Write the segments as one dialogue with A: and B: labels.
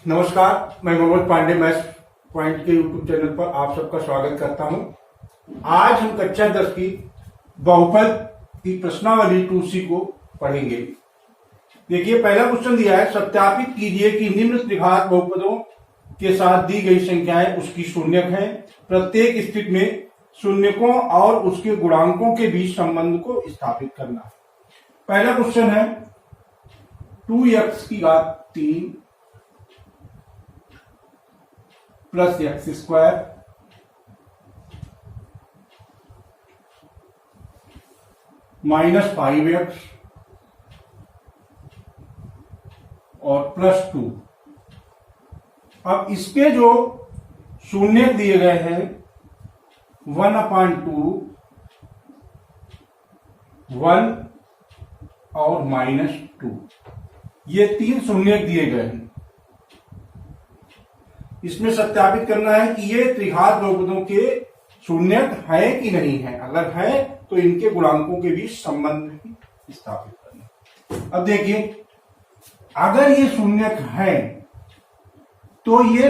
A: नमस्कार, मैं Mohammad Pandey maths point के यूट्यूब चैनल पर आप सबका स्वागत करता हूं। आज हम कक्षा 10 की बहुपद की प्रश्नावली 2C को पढ़ेंगे। देखिए, पहला क्वेश्चन दिया है, सत्यापित कीजिए कि निम्न त्रिघात बहुपदों के साथ दी गई संख्याएं उसकी शून्यक हैं। प्रत्येक स्थिति में शून्यकों और उसके गुणांकों के बीच संबंध को स्थापित करना। पहला क्वेश्चन है 2x की घात 3 plus x square minus 5x और प्लस 2। अब इसके जो शून्य दिए गए हैं 1/2, 1 और -2, ये तीन शून्य दिए गए हैं। इसमें सत्यापित करना है कि ये त्रिघात बहुपदों के शून्यक है कि नहीं है। अगर है तो इनके गुणांकों के बीच संबंध स्थापित करना। अब देखिए, अगर ये शून्यक है तो ये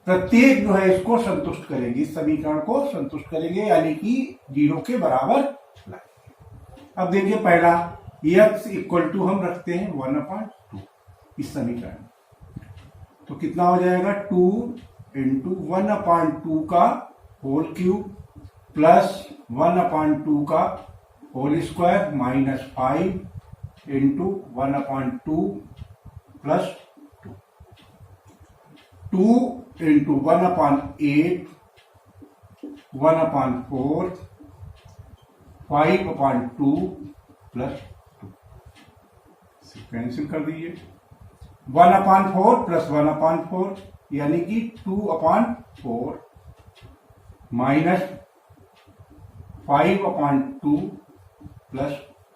A: प्रत्येक जो है इसको संतुष्ट करेगी, इस समीकरण को संतुष्ट करेंगे, यानी कि 0 के बराबर लाएंगे। अब देखिए, पहला x इक्वल टू हम रखते हैं 1/2 इस समीकरण, तो कितना हो जाएगा 2 इंटू 1/2 का होल क्यूब प्लस 1/2 का whole square minus 5 into 1/2 plus 2 into 1/8 1/4 5/2 plus 2 cancel कर दीजिए। 1/4 प्लस 1/4 यानी कि 2/4 माइनस 5/2 प्लस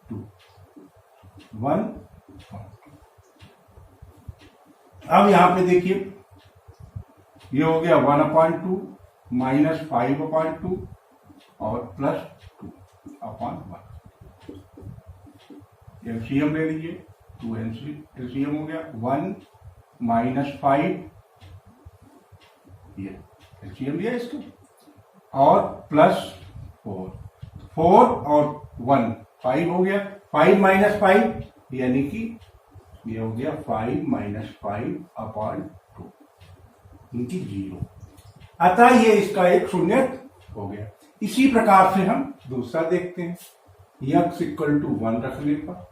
A: 2 1। अब यहां पे देखिए, ये हो गया 1/2 माइनस 5/2 और प्लस 2/1। एलसीएम ले लीजिए, 2 एलसीएम हो गया 1 माइनस 5, ये एलसीएम लिया इसको, और प्लस 4 और 1 5 हो गया, 5 माइनस 5 यानी कि ये हो गया 5 माइनस 5/2 इनकी 0। अतः ये इसका एक शून्य हो गया। इसी प्रकार से हम दूसरा देखते हैं, x इक्वल टू 1 रखने पर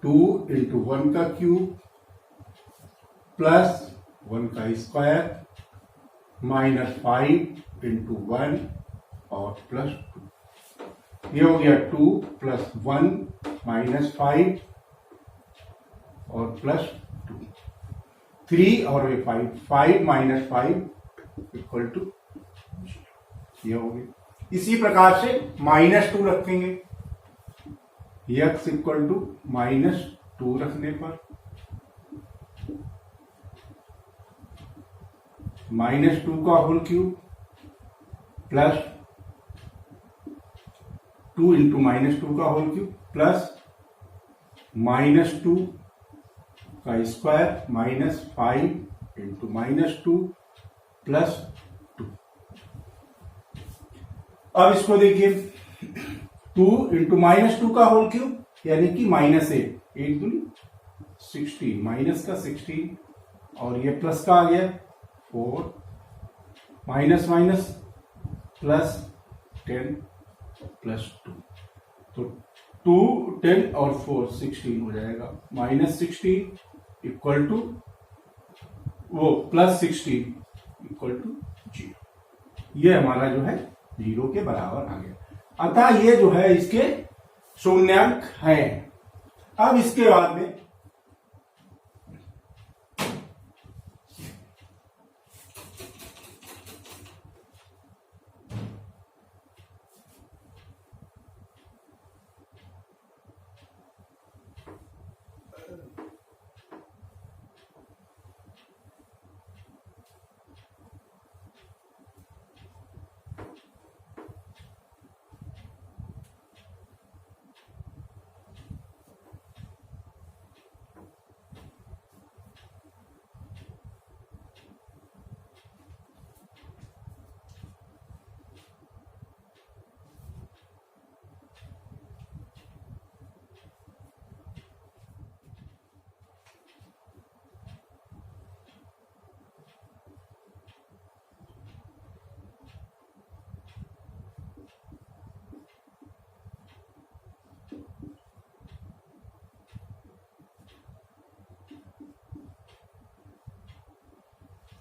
A: 2 इंटू 1 का क्यूब प्लस 1 का स्क्वायर माइनस 5 इंटू 1 और प्लस 2। ये हो गया 2 प्लस 1 माइनस 5 और प्लस 2, 3 और 5 माइनस 5 इक्वल टू 0, ये हो गया। इसी प्रकार से -2 रखेंगे, x इक्वल टू -2 रखने पर -2 का होल क्यूब प्लस 2 इंटू -2 का होल क्यूब प्लस -2 का स्क्वायर माइनस 5 इंटू -2 प्लस 2। अब इसको देखिए, 2 इंटू -2 का होल क्यूब यानी कि -8, 8 दूनी 16, माइनस का 16 और ये प्लस का आ गया 4, माइनस माइनस प्लस 10 प्लस 2, तो 2 10 और 4 16 हो जाएगा। -16 इक्वल टू वो प्लस 16 इक्वल टू 0। ये हमारा जो है 0 के बराबर आ गया। अतः ये जो है इसके शून्यांक है। अब इसके बाद में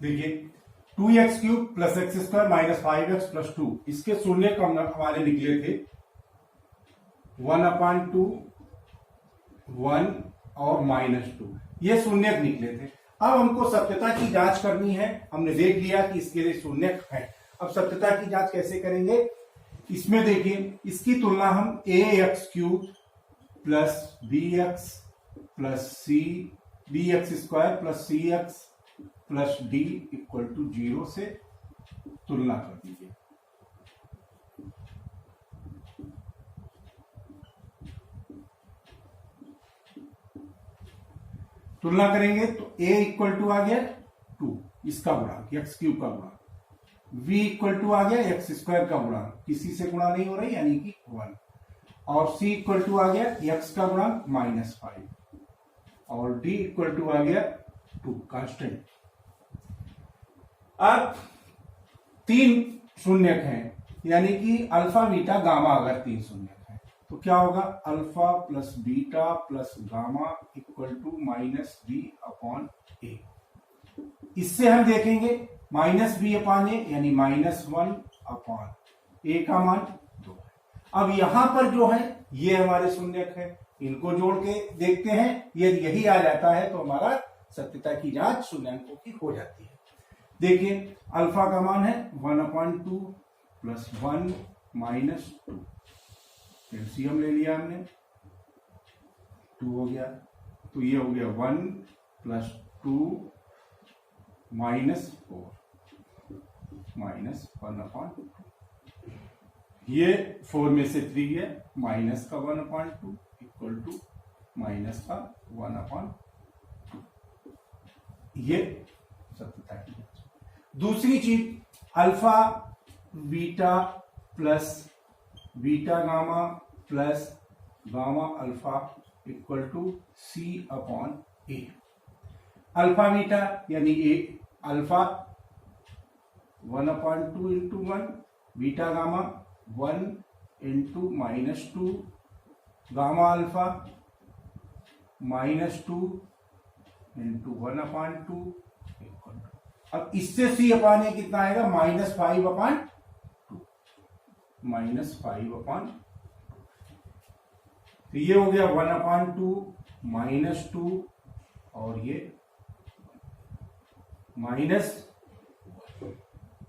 A: देखिए 2x³ plus x² minus 5x plus 2, इसके शून्य कम हमारे निकले थे 1/2, 1 और -2, ये शून्य निकले थे। अब हमको सत्यता की जांच करनी है। हमने देख लिया कि इसके लिए शून्य है। अब सत्यता की जांच कैसे करेंगे? इसमें देखिए, इसकी तुलना हम ax³ plus bx plus c bx² plus cx plus d equal to 0 से तुलना कर दीजिए। तुलना करेंगे तो a इक्वल टू आ गया 2, इसका गुणांक x³ का गुणांक, v इक्वल टू आ गया x² का गुणांक, किसी से गुणा नहीं हो रही यानी कि 1, और c इक्वल टू आ गया x का गुणांक -5, और d इक्वल टू आ गया 2 कांस्टेंट। अब 3 शून्यक हैं, यानी कि अल्फा बीटा गामा अगर 3 शून्यक हैं तो क्या होगा? Alpha plus beta plus gamma equal to -b/a। इससे हम देखेंगे -b/a यानी -1/a का मान 2 है। अब यहां पर जो है ये हमारे शून्यक है, इनको जोड़ के देखते हैं, यदि यही आ जाता है तो हमारा सत्यता की जांच शून्यंकों की हो जाती है। देखिए अल्फा का मान है 1/2 प्लस 1 माइनस 2, एलसीएम ले लिया हमने, 2 हो गया, तो ये हो गया 1 प्लस 2 माइनस 4 माइनस 1/2, ये 4 में से 3 है, माइनस का 1/2 इक्वल टू माइनस का 1/2, ये सत्यता की जांच। दूसरी चीज, alpha beta plus beta gamma plus gamma alpha equal to c/a। Alpha beta यानी alpha 1/2 into 1, beta gamma 1 into -2, gamma alpha -2 into 1/2 equal to, अब इससे c/a कितना आएगा? -5/2, -5/2, तो ये हो गया 1/2 -2, और ये माइनस,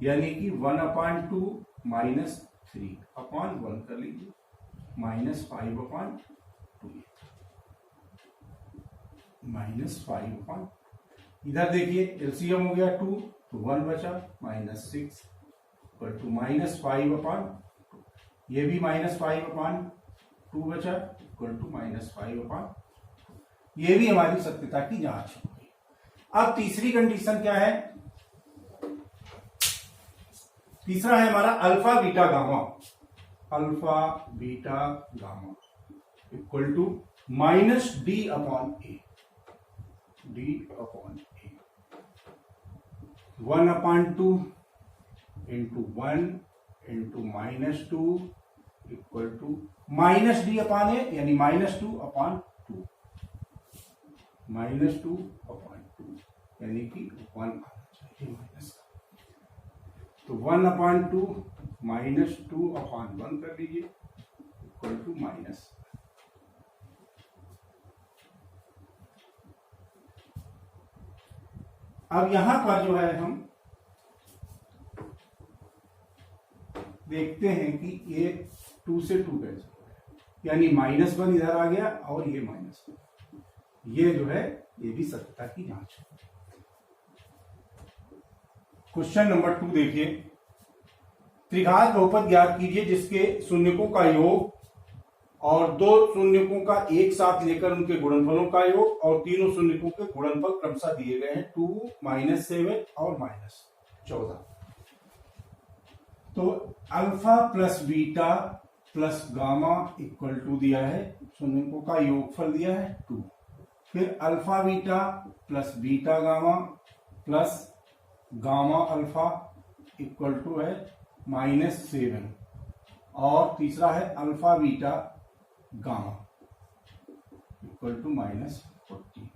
A: यानी कि 1/2 -3/1 कर लीजिए, -5/2, -5/2। इधर देखिए एलसीएम हो गया 2, तो 1 बचा, -6 इक्वल टू -5/2, ये भी -5/2 बचा इक्वल टू -5/2, ये भी हमारी सत्यता की जांच हो गई। अब तीसरी कंडीशन क्या है? तीसरा है हमारा alpha beta gamma, alpha beta gamma equal to -d/a, d/a, 1/2 into 1 into -2 equal to -d/a यानी -2/2, -2/2 यानी कि 1 आना चाहिए माइनस का, तो 1/2 -2/1 कर लीजिए इक्वल टू माइनस। अब यहां पर जो है हम देखते हैं कि ये 2 से 2 कैंसिल हो गया, यानी -1 इधर आ गया और ये -1, ये जो है ये भी सत्यता की जांच है। क्वेश्चन नंबर 2 देखिए, त्रिघात बहुपद ज्ञात कीजिए जिसके शून्यकों का योग और 2 शून्यकों का एक साथ लेकर उनके गुणनफलों का योग और तीनों शून्यकों के गुणनफल क्रमशः दिए गए हैं 2, -7 और -14। तो alpha plus beta plus gamma equal to दिया है, शून्यकों का योगफल दिया है 2, फिर alpha beta plus beta gamma plus gamma alpha equal to है -7, और तीसरा है alpha beta gamma equal to -40।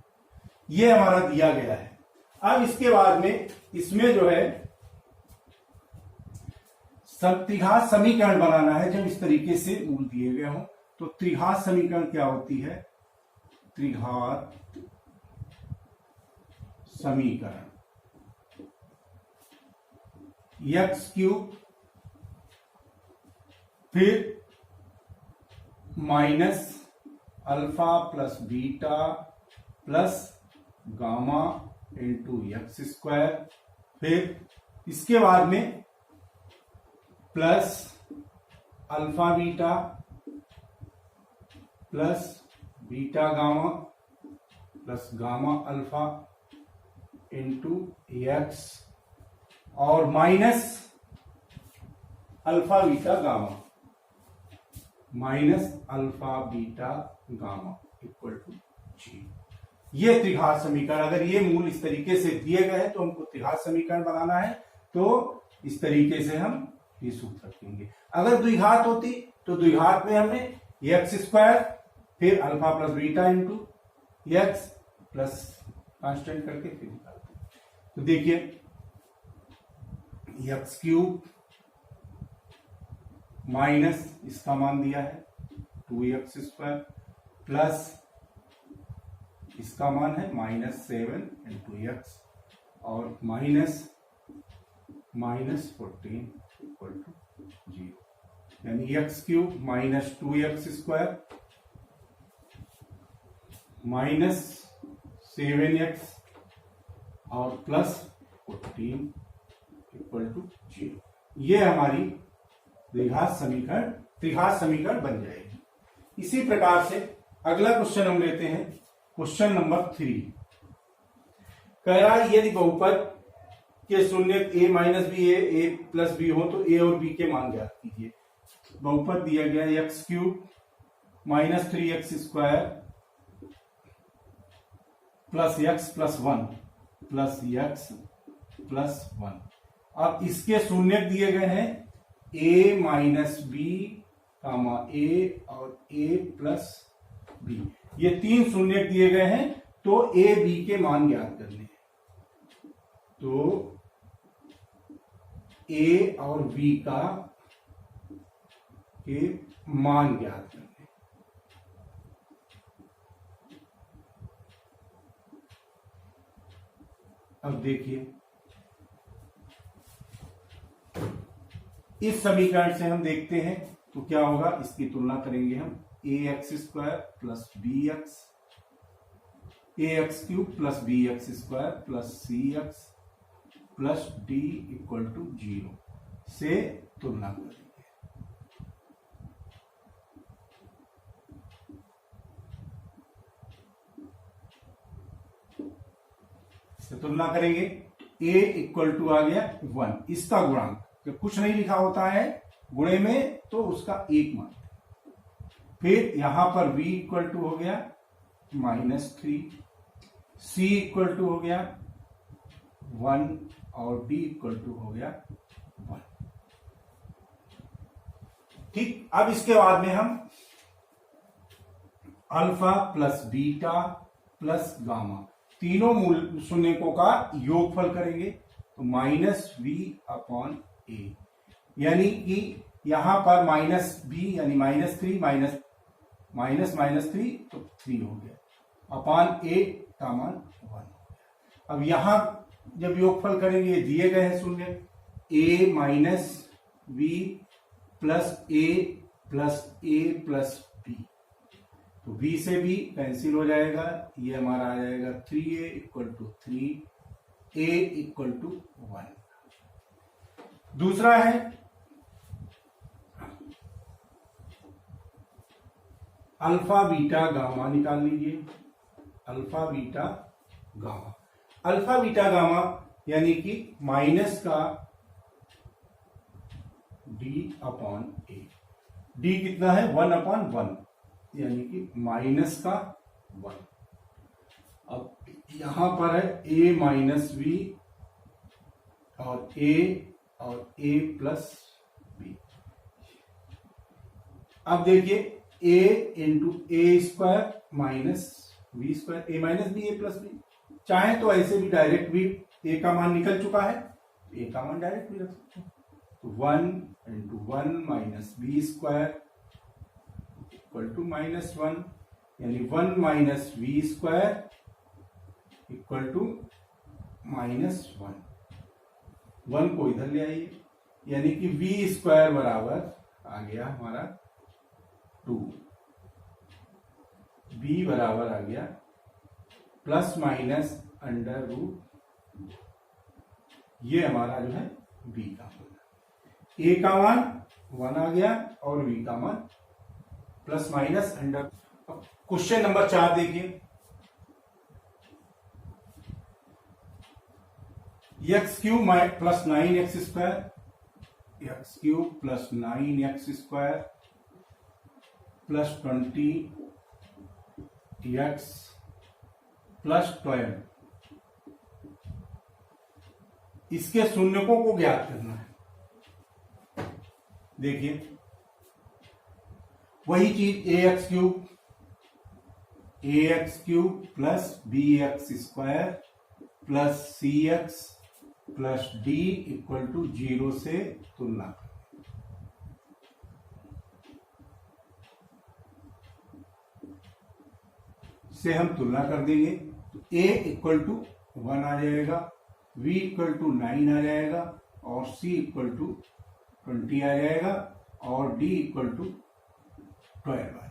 A: ये हमारा दिया गया है। अब इसके बाद में इसमें जो है त्रिघात समीकरण बनाना है। जब इस तरीके से मूल दिए गए हों तो त्रिघात समीकरण क्या होती है? त्रिघात समीकरण एक्स क्यूब फिर minus alpha plus beta plus gamma into x square, फिर इसके बाद में plus alpha beta plus beta gamma plus gamma alpha into x और minus alpha beta gamma minus alpha beta gamma equal to 0। ये त्रिघात समीकरण, अगर ये मूल इस तरीके से दिए गए हैं तो हमको त्रिघात समीकरण बनाना है, तो इस तरीके से हम ये सूत्र रखेंगे। अगर द्विघात होती तो द्विघात में हमने एक्स स्क्वायर फिर alpha plus beta into x plus constant करके फिर निकालते। तो देखिए एक्स क्यूब माइनस इसका मान दिया है 2x स्क्वायर प्लस इसका मान है -7 इंटू एक्स और माइनस 14 इक्वल टू 0, यानी x cube minus 2x square minus 7x और प्लस 14 इक्वल टू 0। ये हमारी त्रिघात समीकरण बन जाएगी। इसी प्रकार से अगला क्वेश्चन हम लेते हैं, क्वेश्चन नंबर 3। कह रहा है यदि बहुपद के शून्य a minus b a plus b हो तो a और b के मान ज्ञात कीजिए। बहुपद दिया गया x cube minus 3x square plus x plus 1 plus x plus 1। अब इसके शून्य दिए गए हैं a minus b comma a और a प्लस बी, ये 3 शून्य दिए गए हैं, तो a b के मान ज्ञात करने हैं। तो a और b का के मान ज्ञात करने। अब देखिए इस समीकरण से हम देखते हैं तो क्या होगा, इसकी तुलना करेंगे हम ax square plus b x ax cube plus b x square plus c x plus d equal to 0 से तुलना करेंगे। से तुलना करेंगे a इक्वल टू आ गया 1, इसका गुणांक जब कुछ नहीं लिखा होता है गुणे में तो उसका एक मान, फिर यहां पर v इक्वल टू हो गया -3, c इक्वल टू हो गया 1 और d इक्वल टू हो गया 1। ठीक, अब इसके बाद में हम alpha plus beta plus gamma तीनों मूल शून्यकों का योगफल करेंगे, तो -v/a, यानी कि यहां पर -b यानी -3 -3 तो 3 हो गया अपान a का मान 1 हो गया। अब यहां जब योगफल करेंगे दिए गए हैं शून्य a minus b plus a plus b, तो b से b कैंसिल हो जाएगा, ये हमारा आ जाएगा 3a equal to 3, a equal to 1। दूसरा है अल्फा बीटा गामा, निकाल लीजिए alpha beta gamma. Alpha beta gamma यानी कि माइनस का d/a, d कितना है 1/1 यानी कि माइनस का 1। अब यहां पर है a माइनस बी और a प्लस बी। अब देखिए a into a square minus b square, a minus b a plus b, चाहे तो ऐसे भी डायरेक्ट भी ए का मान निकल चुका है, ए का मान डायरेक्ट भी रख सकते हैं। तो 1 into 1 minus b square equal to -1, यानी 1 minus v square equal to -1। 1 को इधर ले आइए, यानी कि वी स्क्वायर बराबर आ गया हमारा 2, बी बराबर आ गया प्लस माइनस अंडर रूट, ये हमारा जो है बी का मान, ए का मान 1 आ गया और बी का मान plus minus under. Question number 4 देखिए, x cube plus 9x square, x cube plus 9x square plus 20x plus 12, इसके शून्यकों को ज्ञात करना है। देखिए वही चीज a x cube plus b x square plus c x plus d equal to 0 से तुलना करें। से हम तुलना कर देंगे तो a इक्वल टू 1 आ जाएगा, v इक्वल टू 9 आ जाएगा और c इक्वल टू 20 आ जाएगा और d इक्वल टू 12 आ जाएगा।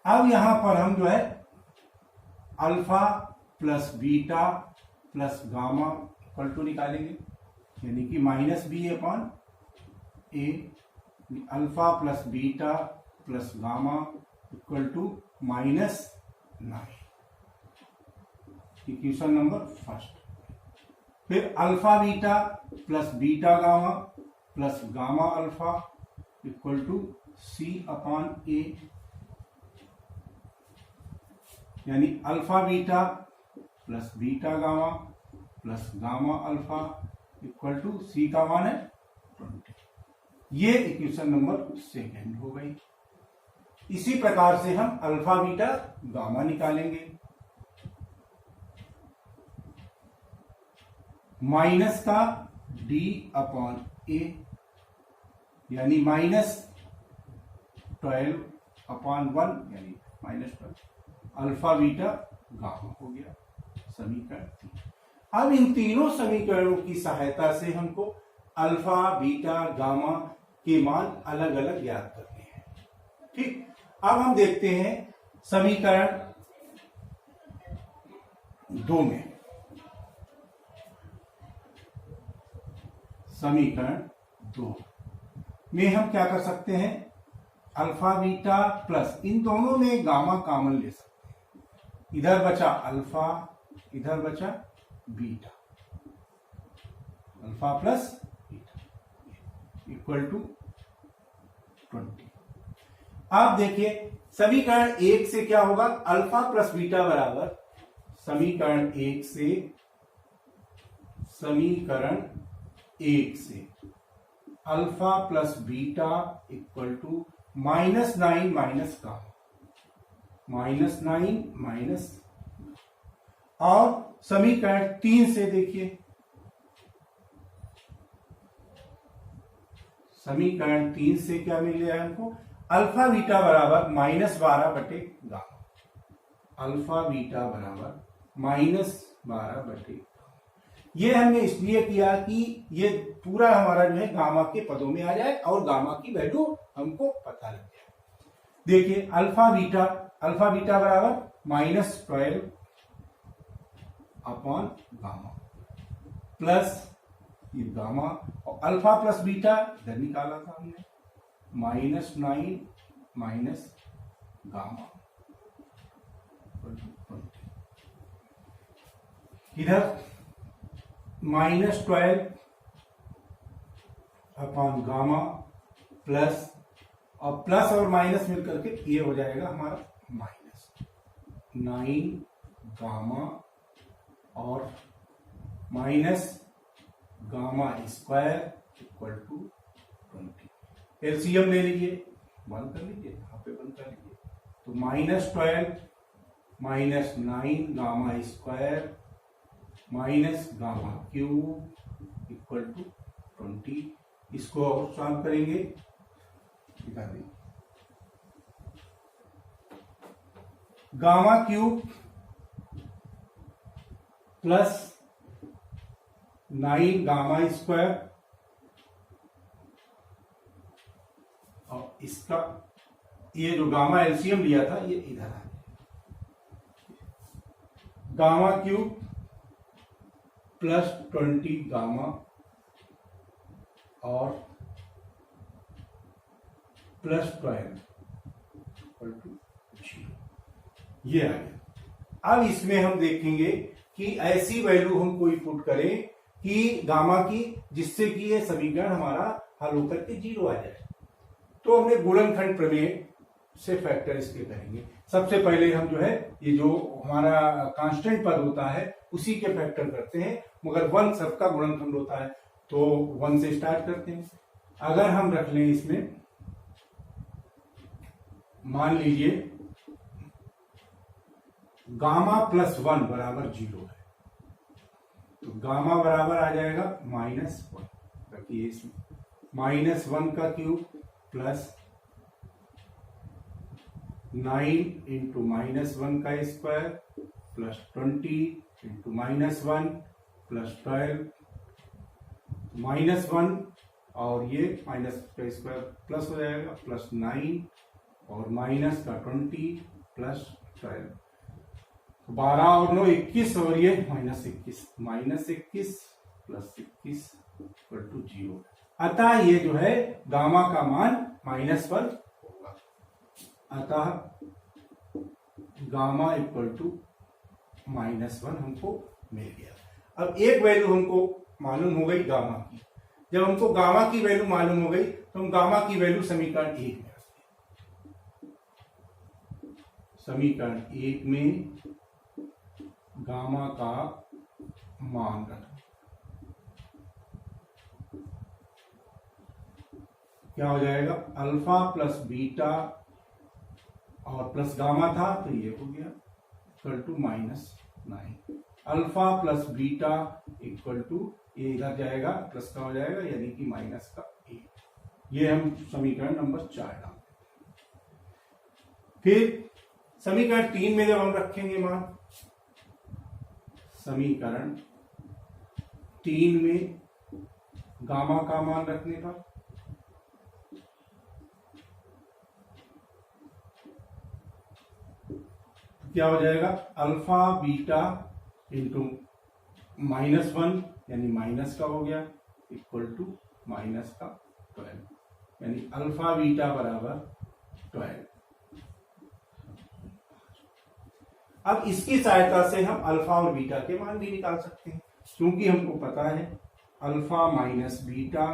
A: अब यहां पर हम जो है alpha plus beta plus gamma equal to निकालेंगे, यानी कि -b upon a, alpha plus beta plus gamma equal to -9, equation number first. फिर alpha beta plus beta gamma plus gamma alpha equal to c upon a, यानी alpha beta plus beta gamma plus gamma alpha equal to c का मान है 20। ये equation number second हो गई। इसी प्रकार से हम अल्फा बीटा गामा निकालेंगे, माइनस का डी अपॉन ए, यानी -12 अपॉन 1 यानी -12, अल्फा बीटा गामा हो गया समीकरण 3। अब इन तीनों समीकरणों की सहायता से हमको अल्फा बीटा गामा के मान अलग अलग ज्ञात करने हैं। ठीक, अब हम देखते हैं समीकरण 2 में। समीकरण 2 में हम क्या कर सकते हैं, अल्फा बीटा प्लस इन दोनों में गामा कॉमन ले सकते हैं, इधर बचा अल्फा इधर बचा beta, alpha plus beta equal to 20। आप देखिए समीकरण 1 से क्या होगा, अल्फा प्लस बीटा बराबर समीकरण 1 से alpha plus beta equal to -9 minus का -9 माइनस, और समीकरण 3 से देखिए, समीकरण 3 से क्या मिल गया हमको, अल्फा बीटा बराबर -12 बटे गामा, अल्फा बीटा बराबर -12 बटे गामा। ये हमने इसलिए किया कि ये पूरा हमारा जो है गामा के पदों में आ जाए और गामा की वैल्यू हमको पता लग जाए। देखिए अल्फा बीटा बराबर -12 अपॉन गामा प्लस ये गामा, और अल्फा प्लस बीटा इधर निकाला था हमने, -9 माइनस गामा, इधर -12 अपॉन गामा प्लस, और प्लस और माइनस मिलकर के ये हो जाएगा हमारा -9 गामा और minus gamma square equal to 20। LCM ले लीजिए, बंद कर लीजिए, यहाँ पे बंद कर लीजिए, तो -12 minus 9 gamma square minus gamma cube equal to 20। इसको और सॉल्व करेंगे, दिखा दें। Gamma cube plus 9 gamma square और इसका ये जो गामा एलसीएम लिया था ये इधर आ गया। गामा क्यूब प्लस 20 गामा और प्लस 12 इक्वल टू 0, ये आ गया। अब इसमें हम देखेंगे कि ऐसी वैल्यू हम कोई पुट करें कि गामा की जिससे कि ये समीकरण हमारा हल होकर के 0 आ जाए। तो हमने गुणनखंड प्रमेय से फैक्टर इसके करेंगे। सबसे पहले हम जो है ये जो हमारा कांस्टेंट पद होता है उसी के फैक्टर करते हैं, मगर 1 सबका गुणनखंड होता है तो 1 से स्टार्ट करते हैं। अगर हम रख लें इसमें, मान लीजिए गामा प्लस 1 बराबर 0 है, तो गामा बराबर आ जाएगा -1। रखिए इसमें -1 का क्यूब प्लस 9 इंटू -1 का स्क्वायर प्लस 20 इंटू -1 प्लस 12 -1 और ये माइनस का स्क्वायर प्लस हो जाएगा प्लस 9 और माइनस का 20 प्लस 12, 12 और 9 21 और ये -21 प्लस 21 इक्वल टू 0। अतः ये जो है गामा का मान -1 होगा। अतः गामा इक्वल टू -1 हमको मिल गया। अब एक वैल्यू हमको मालूम हो गई गामा की। जब हमको गामा की वैल्यू मालूम हो गई तो हम गामा की वैल्यू समीकरण 1 में रखते हैं। समीकरण 1 में गामा का मान रखना, क्या हो जाएगा, अल्फा प्लस बीटा और प्लस गामा था तो ये हो गया equal to -9। Alpha plus beta equal to ये इधर जाएगा प्लस का हो जाएगा यानी कि -1। ये हम समीकरण नंबर 4 डालते हैं। फिर समीकरण 3 में जब हम रखेंगे मान, समीकरण 3 में गामा का मान रखने पर क्या हो जाएगा, अल्फा बीटा इंटू -1 यानी माइनस का हो गया इक्वल टू -12 यानी अल्फा बीटा बराबर 12। अब इसकी सहायता से हम अल्फा और बीटा के मान भी निकाल सकते हैं, क्योंकि हमको पता है अल्फा माइनस बीटा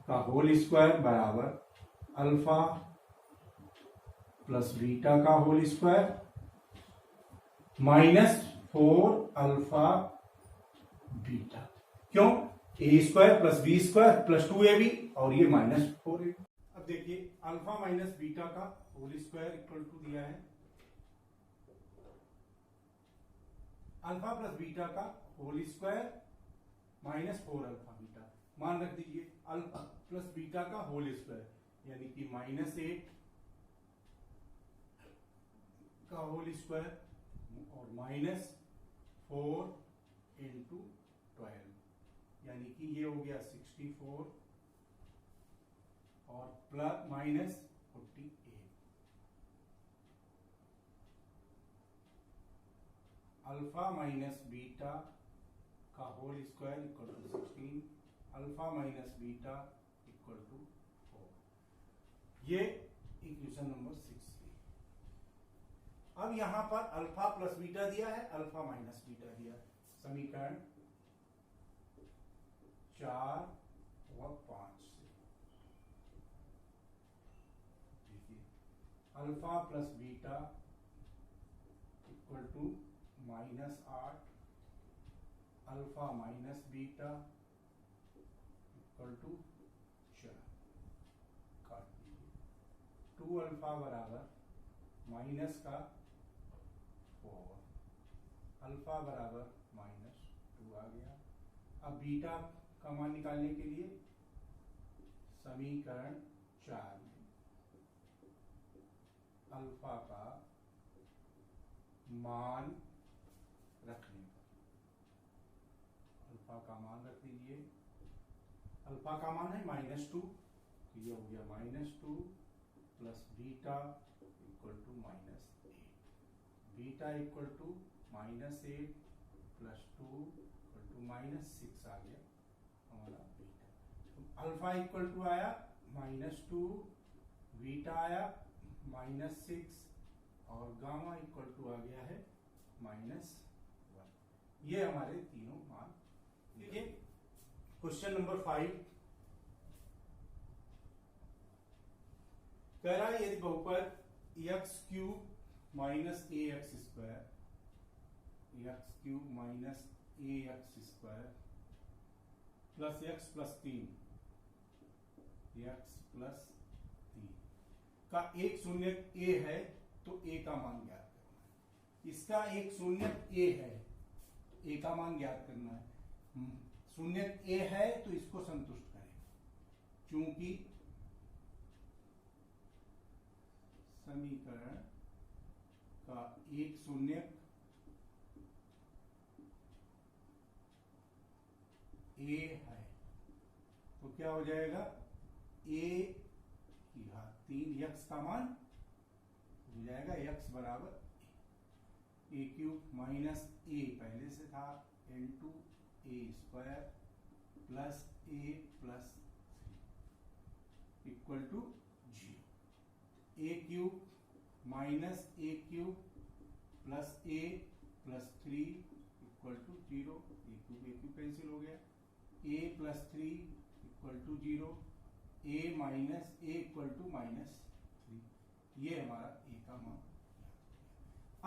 A: का होल स्क्वायर बराबर अल्फा प्लस बीटा का होल स्क्वायर -4 अल्फा बीटा। क्यों, a square plus b square plus 2ab और ये -4ab। अब देखिए अल्फा माइनस बीटा का होल स्क्वायर इक्वल टू दिया है अल्फा प्लस बीटा का होल स्क्वायर -4 अल्फा बीटा। मान रख दीजिए अल्फा प्लस बीटा का होल स्क्वायर यानी कि -8 का होल स्क्वायर और -4 इंटू 12 यानी कि ये हो गया 64 और प्लस -48। अल्फा माइनस बीटा का whole square equal to 16, alpha minus beta equal to 4। ये इक्वेशन नंबर 6 थी। अब यहां पर अल्फा प्लस बीटा दिया है, अल्फा माइनस बीटा दिया है। समीकरण 4 व 5 से देखिए alpha plus beta equal to -8 alpha minus beta equal to 4। काट दीजिए 2 अल्फा बराबर माइनस का 4 अल्फा बराबर -2 आ गया। अब बीटा का मान निकालने के लिए समीकरण 4 में अल्फा का मान रखने पर, अल्फा का मान रख दीजिए। अल्फा का मान है -2, तो ये हो गया -2 plus beta equal to -8, beta equal to -8 plus 2 equal to -6 आ गया हमारा बीटा। तो अल्फा इक्वल टू आया -2, बीटा आया -6 और गामा इक्वल टू आ गया है -1। ये हमारे तीनों मान। देखिए क्वेश्चन नंबर 5 कह रहा है यदि बहुपद x³ minus ax square, x³ minus ax square plus x plus 3, x plus 3 का एक शून्यक a है तो a का मान ज्ञात करना है। इसका एक शून्यक a है, a का मान ज्ञात करना है। शून्यक a है तो इसको संतुष्ट करें, क्योंकि समीकरण का एक शून्यक a है तो क्या हो जाएगा, a की घात 3 x का मान हो जाएगा x बराबर a³ माइनस a पहले से था into a square plus a plus 3 equal to 0। a³ minus a³ plus a plus 3 equal to 0, a³ cancel हो गया, a plus 3 equal to 0, a minus a equal to -3, ये हमारा a का मान।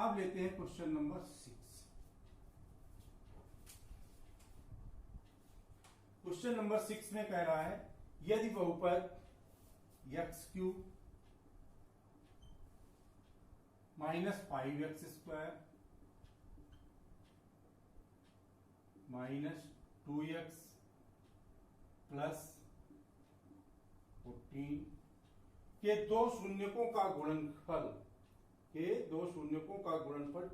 A: अब लेते हैं क्वेश्चन नंबर 6। क्वेश्चन नंबर 6 में कह रहा है यदि बहुपद x³ minus 5x square minus 2x plus 14 के दो शून्यकों का गुणनफल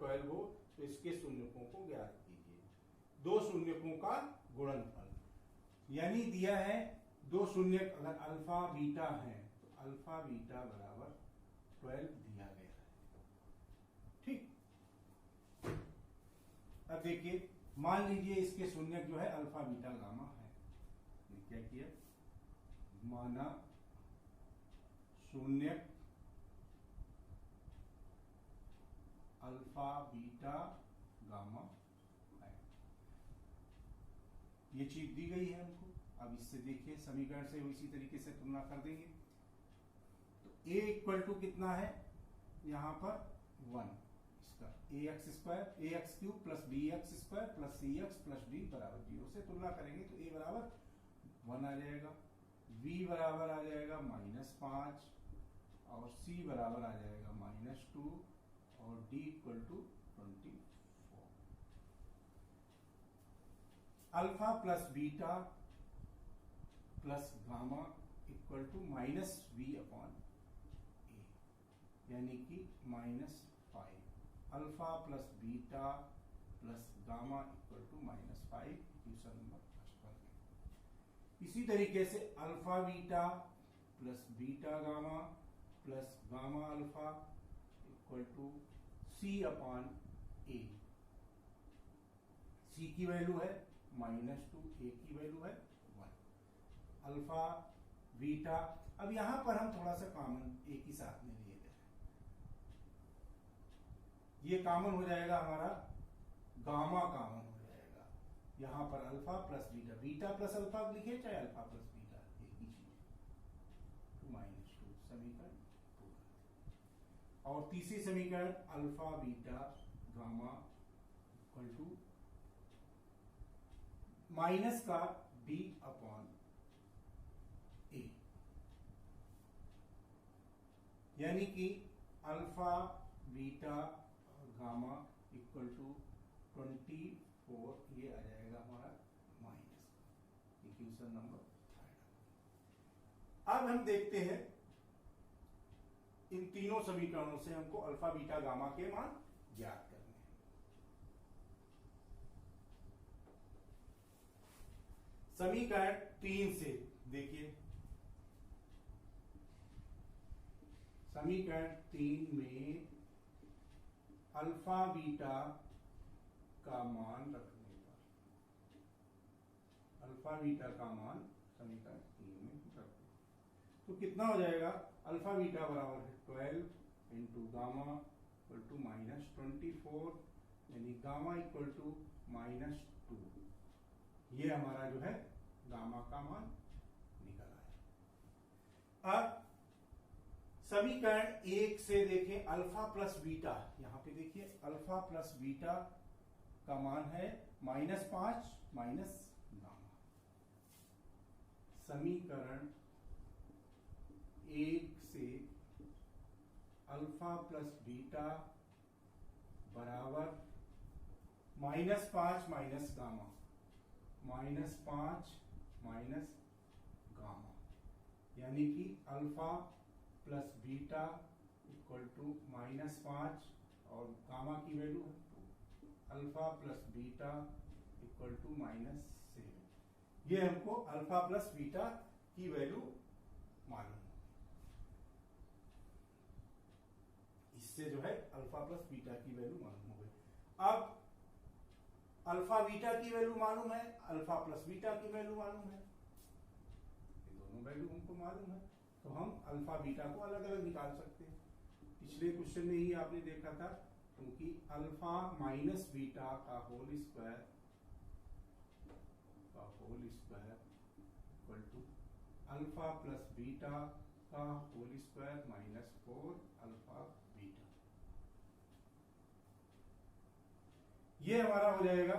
A: 12 हो तो इसके शून्यकों को ज्ञात कीजिए। दो शून्यकों का गुणनफल यानी दिया है दो शून्यक, अगर अल्फा बीटा है तो अल्फा बीटा बराबर 12 दिया गया है। ठीक, अब देखिए मान लीजिए इसके शून्यक जो है अल्फा बीटा गामा है। क्या किया, माना शून्यक अल्फा बीटा गामा है, ये चीज दी गई है हमको। अब इससे देखिए समीकरण से इसी तरीके से तुलना कर देंगे तो a इक्वल टू कितना है यहां पर 1, इसका ax square ax³ plus bx square plus cx plus d बराबर 0 से तुलना करेंगे तो a बराबर 1 आ जाएगा, v बराबर आ जाएगा -5 और c बराबर आ जाएगा -2 और d equal to 24। Alpha plus beta plus gamma equal to -v upon a यानी कि -5। Alpha plus beta plus gamma equal to -5, equation number 55। इसी तरीके से alpha beta plus beta gamma plus gamma alpha equal to c upon a। c की value है -2, a की value है 1। Alpha beta, अब यहां पर हम थोड़ा सा कॉमन एक ही साथ में लिए गए, ये कॉमन हो जाएगा हमारा, गामा कॉमन हो जाएगा। यहां पर alpha plus beta, beta plus alpha लिखे चाहे अल्फा प्लस बीटा, एक ही चीज, -2 समीकरण पूरा। और तीसरी समीकरण alpha beta gamma equal to minus का d अपॉन a, यानी कि अल्फा बीटा और गामा इक्वल टू 24, ये आ जाएगा हमारा माइनस, इक्वेशन नंबर 3। अब हम देखते हैं इन तीनों समीकरणों से हमको अल्फा बीटा गामा के मान ज्ञात करने हैं। समीकरण 3 से देखिए, समीकरण 3 में अल्फा बीटा का मान रखने पर, अल्फा बीटा का मान समीकरण 3 में रखते, तो कितना हो जाएगा? अल्फा बीटा बराबर है 12 इंटू गामा इक्वल टू -24, यानी गामा इक्वल टू -2। ये हमारा जो है गामा का मान निकल आया। अब समीकरण 1 से देखें, अल्फा प्लस बीटा, यहां पे देखिए अल्फा प्लस बीटा का मान है -5 माइनस गामा। समीकरण 1 से अल्फा प्लस बीटा बराबर -5 माइनस गामा, -5 माइनस गामा, यानी कि alpha plus beta equal to -5 और गामा की वैल्यू है 2, alpha plus beta equal to -7। ये हमको अल्फा प्लस बीटा की वैल्यू मालूम है। इससे जो है अल्फा प्लस बीटा की वैल्यू मालूम हो गई। अब अल्फा बीटा की वैल्यू मालूम है, अल्फा प्लस बीटा की वैल्यू मालूम है, ये दोनों वैल्यू हमको मालूम है, तो हम अल्फा बीटा को अलग अलग निकाल सकते हैं। पिछले क्वेश्चन में ही आपने देखा था, क्योंकि अल्फा माइनस बीटा का whole square equal to alpha plus beta का होल स्क्वायर -4 अल्फा बीटा, ये हमारा हो जाएगा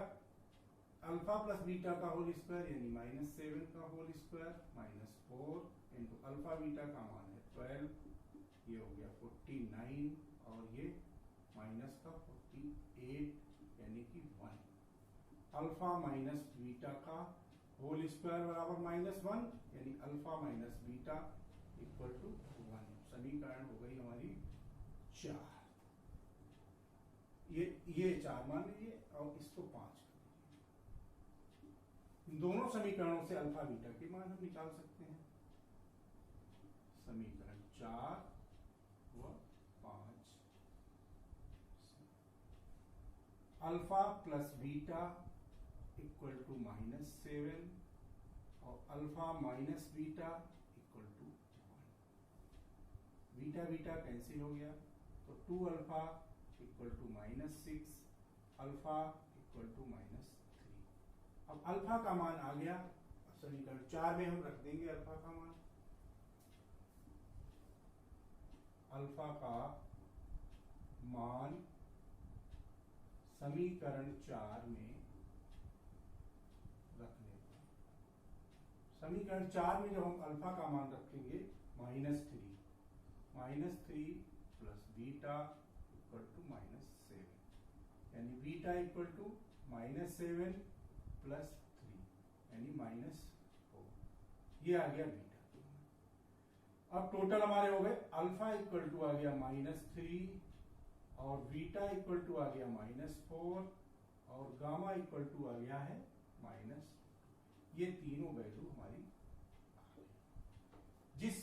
A: अल्फा प्लस बीटा का होल स्क्वायर यानी -7 का whole square -4 into alpha beta का मान है 12, ये हो गया 49 और ये माइनस का 48 यानी कि 1। अल्फा माइनस बीटा का होल स्क्वायर बराबर -1 यानी alpha minus beta equal to 1। समीकरण हो गई हमारी 4। ये 4 मान लीजिए और इसको 5 कर लीजिए। इन दोनों समीकरणों से अल्फा बीटा के मान हम निकाल सकते हैं। समीकरण 4 व 5, alpha plus beta equal to -7 और alpha minus beta equal to 1। Beta beta cancel हो गया तो 2 alpha equal to -6, alpha equal to -3। अब अल्फा का मान आ गया, समीकरण 4 में हम रख देंगे अल्फा का मान। अल्फा का मान समीकरण 4 में रखने पर, समीकरण 4 में जब हम अल्फा का मान रखेंगे -3 प्लस बीटा इक्वल टू -7, यानी बीटा इक्वल टू -7 प्लस 3 यानी -4, ये आ गया बीटा। अब टोटल हमारे हो गए, अल्फा इक्वल टू आ गया -3 और बीटा इक्वल टू आ गया -4 और गामा इक्वल टू आ गया है -, ये तीनों वैल्यू हमारी आ गई। जिस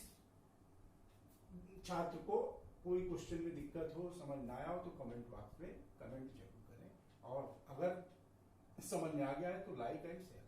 A: छात्र को कोई क्वेश्चन में दिक्कत हो, समझ ना आया हो, तो कमेंट बॉक्स में कमेंट जरूर करें, और अगर समझ में आ गया है तो लाइक एंड शेयर